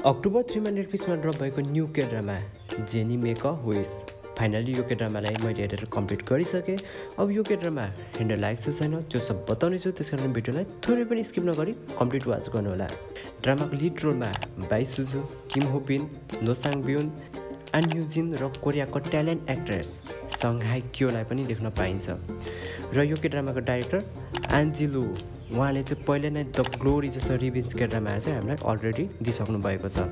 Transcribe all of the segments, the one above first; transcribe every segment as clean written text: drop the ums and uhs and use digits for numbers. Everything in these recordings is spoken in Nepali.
अक्टोबर 3 मा नेटफ्लिक्समा ड्रप भएको न्यू के drama jenny make a wish. Finally यो के ड्रामालाई मैले हेरेर कम्प्लिट गरिसकेँ। अब यो के ड्रामा हेर्न लायक छ छैन त्यो सब बताउनेछु, त्यसकारण भिडियोलाई थोरै पनि स्किप नगरी कम्प्लिट वाच गर्नुहोला। ड्रामाको लिड रोलमा बाई सुजु, किम हो बिन, नो साङ ब्युन, आन युजिन र कोरियाको ट्यालेन्ट एक्ट्रेस सङ हाई क्योलाई पनि देख्न पाइन्छ। र यो के ड्रामाको डाइरेक्टर आन्जिलु, उहाँले चाहिँ पहिले नै द ग्लोरी जस्तो रिभेन्ज के ड्रामाहरू चाहिँ हामीलाई अलरेडी दिइसक्नु भएको छ।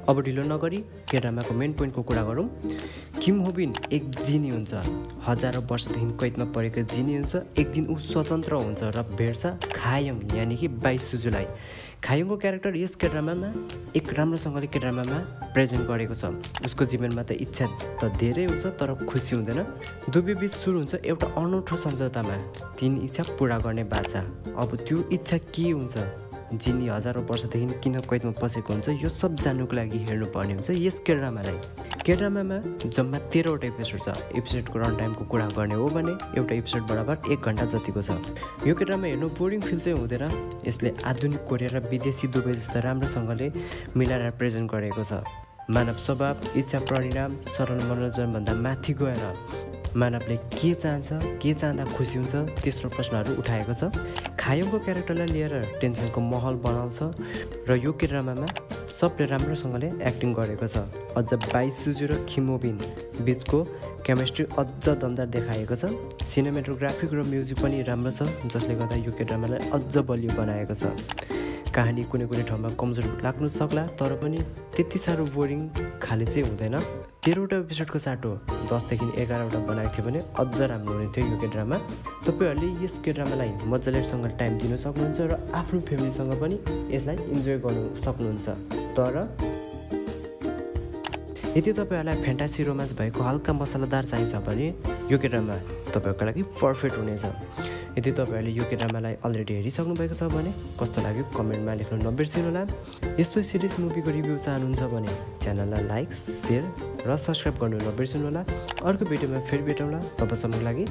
अब ढिलो नगरी के ड्रामाको मेन पोइन्टको कुरा गरौँ। किम हो बिन एक जिनी हुन्छ, हजारौँ वर्षदेखि कैदमा परेको जिनी हुन्छ। एक दिन ऊ स्वतन्त्र हुन्छ र भेट्छ खायोङ यानि कि बाई सुजुलाई। खायोङको क्यारेक्टर यस के ड्रामामा एक राम्रोसँगले के ड्रामामा प्रेजेन्ट गरेको छ। उसको जीवनमा त इच्छा त धेरै हुन्छ तर खुसी हुँदैन। दुवै बिच सुरु हुन्छ एउटा अनौठो सम्झौतामा, 3 इच्छा पुरा गर्ने बाचा। अब त्यो इच्छा के हुन्छ, जिनी हजारौँ वर्षदेखि किन कैदमा पसेको हुन्छ, यो सब जान्नुको लागि हेर्नुपर्ने हुन्छ यस के ड्रामालाई। के ड्रामामा जम्मा 13वटा एपिसोड छ। एपिसोडको रन टाइमको कुरा गर्ने हो भने एउटा एपिसोड बराबर 1 घन्टा जतिको छ। यो के ड्रामा हेर्नु बोरिङ फिल चाहिँ हुँदैन। यसले आधुनिक कोरिया र विदेशी दुवै जस्तो राम्रोसँगले मिलाएर प्रेजेन्ट गरेको छ। मानव स्वभाव, इच्छा, परिणाम, सरल मनोरञ्जनभन्दा माथि गएर मानवले के चाहन्छ, के चाहँदा खुसी हुन्छ, तेस्रो प्रश्नहरू उठाएको छ। खायोङको क्यारेक्टरलाई लिएर टेन्सनको माहौल बनाउँछ र यो के ड्रामामा सबले राम्रोसँगले एक्टिङ गरेको छ। अझ बाई सुजु र किम हो बिन बिचको केमिस्ट्री अझ दमदार देखाएको छ। सिनेमेटोग्राफिक र म्युजिक पनि राम्रो छ, जसले गर्दा यो के ड्रामालाई अझ बलियो बनाएको छ। कहानी कुनै ठाउँमा कमजोर लाग्नु सक्ला तर पनि त्यति साह्रो बोरिङ खाले चाहिँ हुँदैन। 13वटा एपिसोडको साटो 10 देखि 11वटा बनाएको थियो भने अझ राम्रो हुने थियो यो के ड्रामा। तपाईँहरूले यस के ड्रामालाई मजालेसँग टाइम दिन सक्नुहुन्छ र आफ्नो फ्यामिलीसँग पनि यसलाई इन्जोय गर्नु सक्नुहुन्छ। तर यदि तपाईँहरूलाई फ्यान्टासी रोमान्स भएको हल्का मसलादार चाहिन्छ भने यो के ड्रामा तपाईँहरूको लागि पर्फेक्ट हुनेछ। यदि तपाईँहरूले यो के ड्रामालाई अलरेडी हेरिसक्नु भएको छ भने कस्तो लाग्यो कमेन्टमा लेख्न नबिर्सिनुहोला। यस्तो सिरिज मुभीको रिभ्यू चाहनुहुन्छ भने च्यानललाई लाइक, सेयर र सब्सक्राइब गर्नु नबिर्सिनुहोला। अर्को भिडियोमा फेरि भेटौँला, तबसम्मको लागि